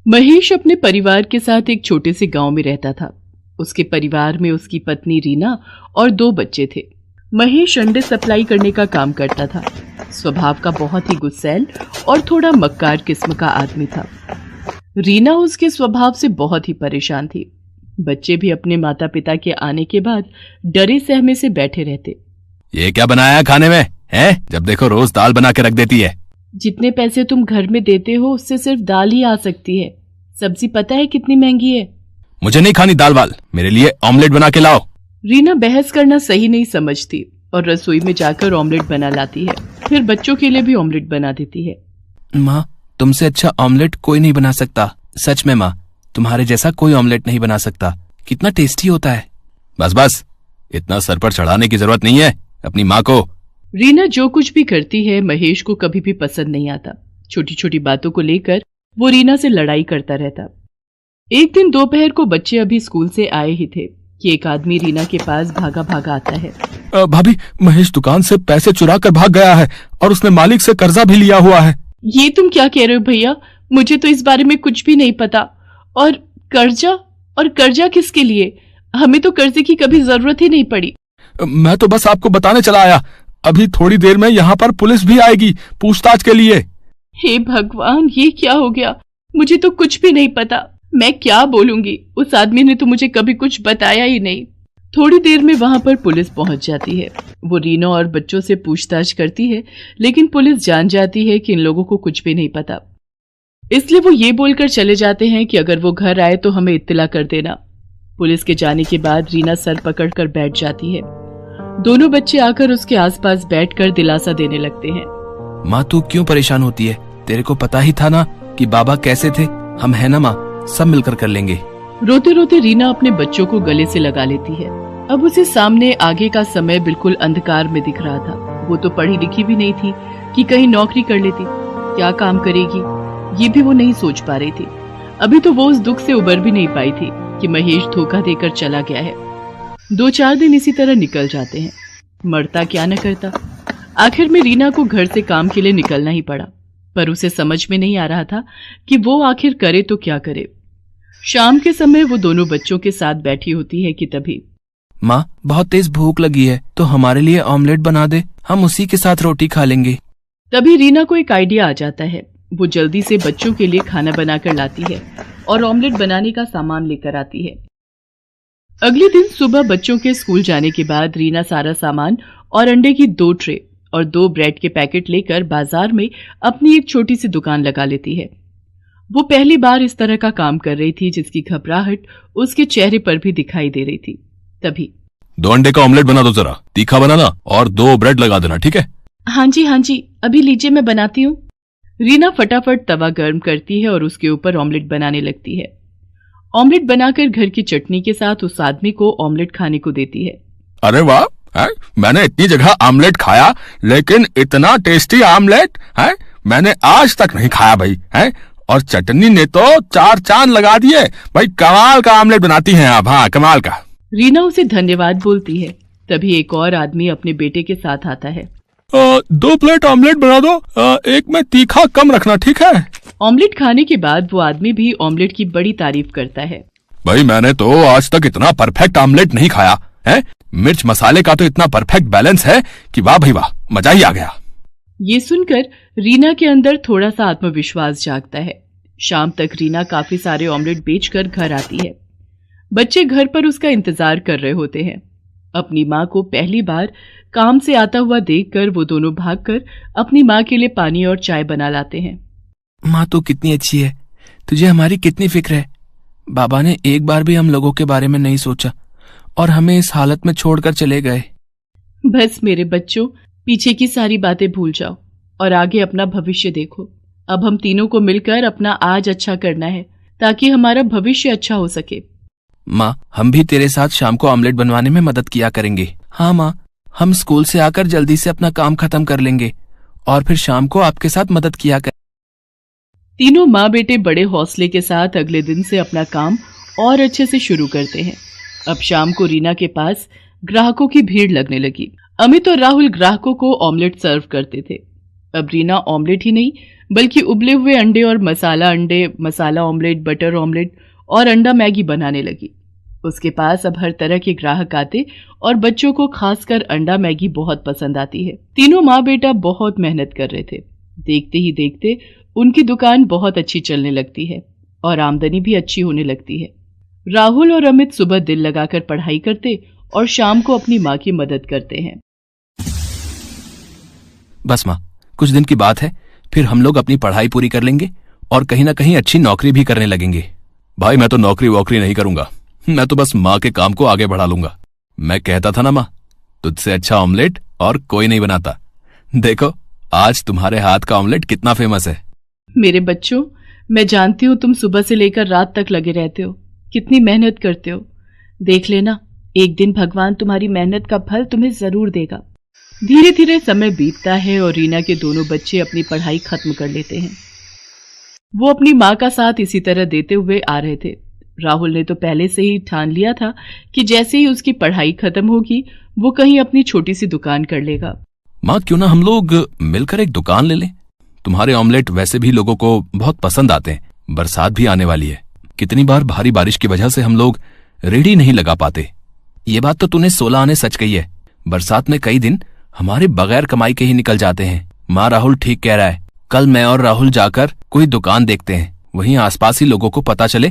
महेश अपने परिवार के साथ एक छोटे से गांव में रहता था। उसके परिवार में उसकी पत्नी रीना और 2 बच्चे थे। महेश अंडे सप्लाई करने का काम करता था। स्वभाव का बहुत ही गुस्सैल और थोड़ा मक्कार किस्म का आदमी था। रीना उसके स्वभाव से बहुत ही परेशान थी। बच्चे भी अपने माता पिता के आने के बाद डरे सहमे से बैठे रहते। ये क्या बनाया है खाने में है? जब देखो रोज दाल बना के रख देती है। जितने पैसे तुम घर में देते हो उससे सिर्फ दाल ही आ सकती है। सब्जी पता है कितनी महंगी है। मुझे नहीं खानी दाल वाल, मेरे लिए ऑमलेट बना के लाओ। रीना बहस करना सही नहीं समझती और रसोई में जाकर ऑमलेट बना लाती है। फिर बच्चों के लिए भी ऑमलेट बना देती है। माँ, तुमसे अच्छा ऑमलेट कोई नहीं बना सकता। सच में माँ, तुम्हारे जैसा कोई ऑमलेट नहीं बना सकता। कितना टेस्टी होता है। बस बस, इतना सर पर चढ़ाने की जरूरत नहीं है अपनी माँ को। रीना जो कुछ भी करती है महेश को कभी भी पसंद नहीं आता। छोटी छोटी बातों को लेकर वो रीना से लड़ाई करता रहता। एक दिन दोपहर को बच्चे अभी स्कूल से आए ही थे कि एक आदमी रीना के पास भागा भागा आता है। भाभी, महेश दुकान से पैसे चुरा कर भाग गया है और उसने मालिक से कर्जा भी लिया हुआ है। ये तुम क्या कह रहे हो भैया? मुझे तो इस बारे में कुछ भी नहीं पता। और कर्जा किसके लिए? हमें तो कर्जे की कभी जरूरत ही नहीं पड़ी। मैं तो बस आपको बताने चला आया। अभी थोड़ी देर में यहाँ पर पुलिस भी आएगी पूछताछ के लिए। हे भगवान, ये क्या हो गया? मुझे तो कुछ भी नहीं पता। मैं क्या बोलूंगी? उस आदमी ने तो मुझे कभी कुछ बताया ही नहीं। थोड़ी देर में वहां पर पुलिस पहुंच जाती है। वो रीना और बच्चों से पूछताछ करती है, लेकिन पुलिस जान जाती है कि इन लोगों को कुछ भी नहीं पता। इसलिए वो ये बोलकर चले जाते हैं कि अगर वो घर आए तो हमें इत्तला कर देना। पुलिस के जाने के बाद रीना सर पकड़कर बैठ जाती है। दोनों बच्चे आकर उसके आसपास बैठकर दिलासा देने लगते हैं। माँ, तू क्यों परेशान होती है? तेरे को पता ही था ना कि बाबा कैसे थे। हम है ना माँ, सब मिलकर कर लेंगे। रोते रोते रीना अपने बच्चों को गले से लगा लेती है। अब उसे सामने आगे का समय बिल्कुल अंधकार में दिख रहा था। वो तो पढ़ी लिखी भी नहीं थी कि कहीं नौकरी कर लेती। क्या काम करेगी ये भी वो नहीं सोच पा रही थी। अभी तो वो उस दुख से उबर भी नहीं पाई थी कि महेश धोखा देकर चला गया है। 2-4 दिन इसी तरह निकल जाते हैं। मरता क्या न करता। आखिर में रीना को घर से काम के लिए निकलना ही पड़ा, पर उसे समझ में नहीं आ रहा था कि वो आखिर करे तो क्या करे। शाम के समय वो दोनों बच्चों के साथ बैठी होती है कि तभी, माँ, बहुत तेज भूख लगी है तो हमारे लिए ऑमलेट बना दे, हम उसी के साथ रोटी खा लेंगे। तभी रीना को एक आइडिया आ जाता है। वो जल्दी से बच्चों के लिए खाना बनाकर लाती है और ऑमलेट बनाने का सामान लेकर आती है। अगले दिन सुबह बच्चों के स्कूल जाने के बाद रीना सारा सामान और अंडे की 2 ट्रे और 2 ब्रेड के पैकेट लेकर बाजार में अपनी एक छोटी सी दुकान लगा लेती है। वो पहली बार इस तरह का काम कर रही थी जिसकी घबराहट उसके चेहरे पर भी दिखाई दे रही थी। तभी, 2 अंडे का ऑमलेट बना दो, जरा तीखा बनाना और 2 ब्रेड लगा देना, ठीक है? हाँ जी, अभी लीजिए, मैं बनाती हूँ। रीना फटाफट तवा गर्म करती है और उसके ऊपर ऑमलेट बनाने लगती है। ऑमलेट बनाकर घर की चटनी के साथ उस आदमी को ऑमलेट खाने को देती है। अरे वाह, मैंने इतनी जगह ऑमलेट खाया लेकिन इतना टेस्टी ऑमलेट है मैंने आज तक नहीं खाया भाई। है और चटनी ने तो 4 चांद लगा दिए भाई। कमाल का ऑमलेट बनाती हैं आप। हाँ, कमाल का। रीना उसे धन्यवाद बोलती है। तभी एक और आदमी अपने बेटे के साथ आता है। 2 प्लेट ऑमलेट बना दो, एक में तीखा कम रखना, ठीक है? ऑमलेट खाने के बाद वो आदमी भी ऑमलेट की बड़ी तारीफ करता है। भाई, मैंने तो आज तक इतना परफेक्ट ऑमलेट नहीं खाया है। मिर्च मसाले का तो इतना परफेक्ट बैलेंस है कि वाह भाई वाह, मजा ही आ गया। ये सुनकर रीना के अंदर थोड़ा सा आत्मविश्वास जागता है। शाम तक रीना काफी सारे ऑमलेट बेचकर घर आती है। बच्चे घर पर उसका इंतजार कर रहे होते हैं। अपनी माँ को पहली बार काम से आता हुआ देखकर वो दोनों भागकर अपनी माँ के लिए पानी और चाय बना लाते हैं। माँ तो कितनी अच्छी है, तुझे हमारी कितनी फिक्र है। बाबा ने एक बार भी हम लोगों के बारे में नहीं सोचा और हमें इस हालत में छोड़कर चले गए। बस मेरे बच्चों, पीछे की सारी बातें भूल जाओ और आगे अपना भविष्य देखो। अब हम तीनों को मिलकर अपना आज अच्छा करना है ताकि हमारा भविष्य अच्छा हो सके। माँ, हम भी तेरे साथ शाम को ऑमलेट बनवाने में मदद किया करेंगे। हाँ माँ, हम स्कूल से आकर जल्दी से अपना काम खत्म कर लेंगे और फिर शाम को आपके साथ मदद किया कर। तीनों माँ बेटे बड़े हौसले के साथ अगले दिन से अपना काम और अच्छे से शुरू करते हैं। अब शाम को रीना के पास ग्राहकों की भीड़ लगने लगी। अमित और राहुल ग्राहकों को ऑमलेट सर्व करते थे। अब रीना ऑमलेट ही नहीं बल्कि उबले हुए अंडे और मसाला अंडे, मसाला ऑमलेट, बटर ऑमलेट और अंडा मैगी बनाने लगी। उसके पास अब हर तरह के ग्राहक आते और बच्चों को खासकर अंडा मैगी बहुत पसंद आती है। तीनों माँ बेटा बहुत मेहनत कर रहे थे। देखते ही देखते उनकी दुकान बहुत अच्छी चलने लगती है और आमदनी भी अच्छी होने लगती है। राहुल और अमित सुबह दिल लगाकर पढ़ाई करते और शाम को अपनी माँ की मदद करते हैं। बस माँ, कुछ दिन की बात है, फिर हम लोग अपनी पढ़ाई पूरी कर लेंगे और कहीं ना कहीं अच्छी नौकरी भी करने लगेंगे। भाई मैं तो नौकरी वोकरी नहीं करूंगा, मैं तो बस माँ के काम को आगे बढ़ा लूंगा। मैं कहता था ना माँ, तुझसे अच्छा ऑमलेट और कोई नहीं बनाता। देखो आज तुम्हारे हाथ का ऑमलेट कितना फेमस है। मेरे बच्चों, मैं जानती हूँ तुम सुबह से लेकर रात तक लगे रहते हो, कितनी मेहनत करते हो। देख लेना, एक दिन भगवान तुम्हारी मेहनत का फल तुम्हें जरूर देगा। धीरे धीरे समय बीतता है और रीना के दोनों बच्चे अपनी पढ़ाई खत्म कर लेते हैं। वो अपनी माँ का साथ इसी तरह देते हुए आ रहे थे। राहुल ने तो पहले से ही ठान लिया था कि जैसे ही उसकी पढ़ाई खत्म होगी वो कहीं अपनी छोटी सी दुकान कर लेगा। माँ, क्यों ना हम लोग मिलकर एक दुकान ले लें? तुम्हारे ऑमलेट वैसे भी लोगों को बहुत पसंद आते हैं। बरसात भी आने वाली है, कितनी बार भारी बारिश की वजह से हम लोग रेडी नहीं लगा पाते। ये बात तो तूने 16 आने सच कही है। बरसात में कई दिन हमारे बगैर कमाई के ही निकल जाते हैं। माँ, राहुल ठीक कह रहा है। कल मैं और राहुल जाकर कोई दुकान देखते हैं, वहीं आसपास ही लोगों को पता चले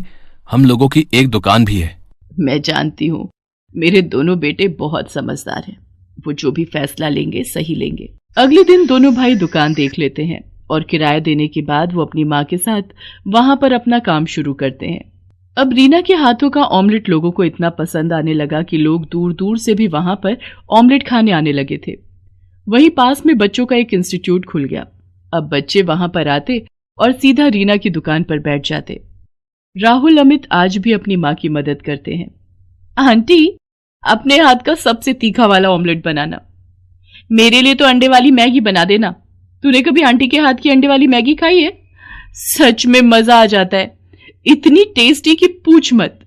हम लोगों की एक दुकान भी है। मैं जानती हूँ मेरे दोनों बेटे बहुत समझदार हैं, वो जो भी फैसला लेंगे सही लेंगे। अगले दिन दोनों भाई दुकान देख लेते हैं और किराया देने के बाद वो अपनी माँ के साथ वहां पर अपना काम शुरू करते हैं। अब रीना के हाथों का ऑमलेट लोगों को इतना पसंद आने लगा कि लोग दूर दूर से भी वहां पर ऑमलेट खाने आने लगे थे। वहीं पास में बच्चों का एक इंस्टीट्यूट खुल गया। अब बच्चे वहां पर आते और सीधा रीना की दुकान पर बैठ जाते। राहुल अमित आज भी अपनी माँ की मदद करते हैं। आंटी, अपने हाथ का सबसे तीखा वाला ऑमलेट बनाना। मेरे लिए तो अंडे वाली मैगी बना देना। तूने कभी आंटी के हाथ की अंडे वाली मैगी खाई है? सच में मजा आ जाता है, इतनी टेस्टी कि पूछ मत।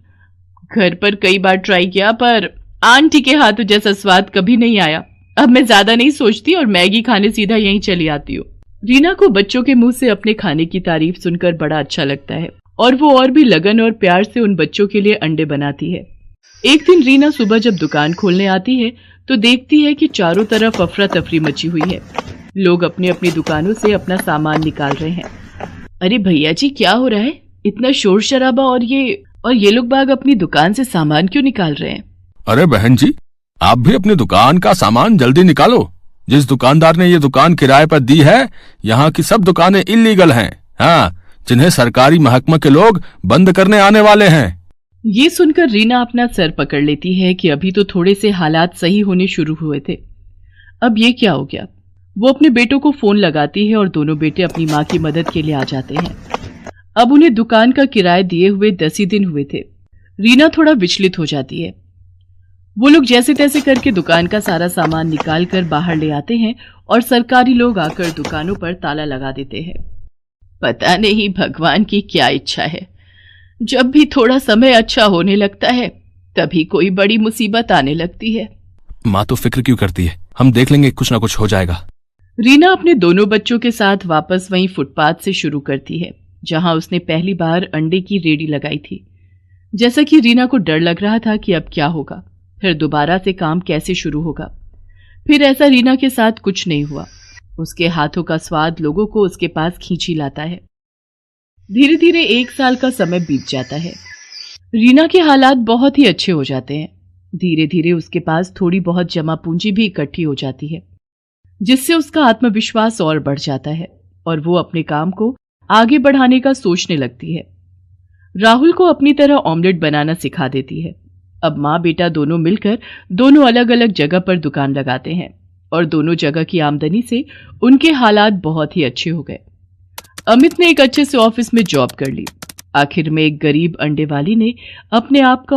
घर पर कई बार ट्राई किया पर आंटी के हाथों जैसा स्वाद कभी नहीं आया। अब मैं ज्यादा नहीं सोचती और मैगी खाने सीधा यहीं चली आती हूँ। रीना को बच्चों के मुंह से अपने खाने की तारीफ सुनकर बड़ा अच्छा लगता है और वो और भी लगन और प्यार से उन बच्चों के लिए अंडे बनाती है। एक दिन रीना सुबह जब दुकान खोलने आती है तो देखती है कि चारों तरफ अफरा तफरी मची हुई है। लोग अपनी अपनी दुकानों से अपना सामान निकाल रहे हैं। अरे भैया जी, क्या हो रहा है? इतना शोर शराबा और ये लोग बाग अपनी दुकान से सामान क्यों निकाल रहे हैं? अरे बहन जी, आप भी अपनी दुकान का सामान जल्दी निकालो। जिस दुकानदार ने ये दुकान किराए पर दी है, यहाँ की सब दुकानें इल्लीगल हैं। हाँ, जिन्हें सरकारी महकमा के लोग बंद करने आने वाले हैं। ये सुनकर रीना अपना सर पकड़ लेती है कि अभी तो थोड़े से हालात सही होने शुरू हुए थे, अब ये क्या हो गया। वो अपने बेटों को फोन लगाती है और दोनों बेटे अपनी माँ की मदद के लिए आ जाते हैं। अब उन्हें दुकान का किराया दिए हुए 10 ही दिन हुए थे। रीना थोड़ा विचलित हो जाती है। वो लोग जैसे तैसे करके दुकान का सारा सामान निकाल कर बाहर ले आते हैं और सरकारी लोग आकर दुकानों पर ताला लगा देते हैं। पता नहीं भगवान की क्या इच्छा है, जब भी थोड़ा समय अच्छा होने लगता है तभी कोई बड़ी मुसीबत आने लगती है। माँ तो फिक्र क्यों करती है, हम देख लेंगे, कुछ ना कुछ हो जाएगा। रीना अपने दोनों बच्चों के साथ वापस वहीं फुटपाथ से शुरू करती है जहां उसने पहली बार अंडे की रेडी लगाई थी। जैसा कि रीना को डर लग रहा था कि अब क्या होगा, फिर दोबारा से काम कैसे शुरू होगा। फिर ऐसा रीना के साथ कुछ नहीं हुआ। उसके हाथों का स्वाद लोगों को उसके पास खींच ही लाता है। धीरे धीरे 1 साल का समय बीत जाता है। रीना के हालात बहुत ही अच्छे हो जाते हैं। धीरे धीरे उसके पास थोड़ी बहुत जमा पूंजी भी इकट्ठी हो जाती है, जिससे उसका आत्मविश्वास और बढ़ जाता है और वो अपने काम को आगे बढ़ाने का सोचने लगती है। राहुल को अपनी तरह ऑमलेट बनाना सिखा देती है। अब माँ बेटा दोनों मिलकर दोनों अलग अलग जगह पर दुकान लगाते हैं और दोनों जगह की आमदनी से उनके हालात बहुत ही अच्छे हो गए। अमित ने एक अच्छे से ऑफिस में जॉब कर ली। आखिर में एक गरीब अंडे वाली ने अपने आप का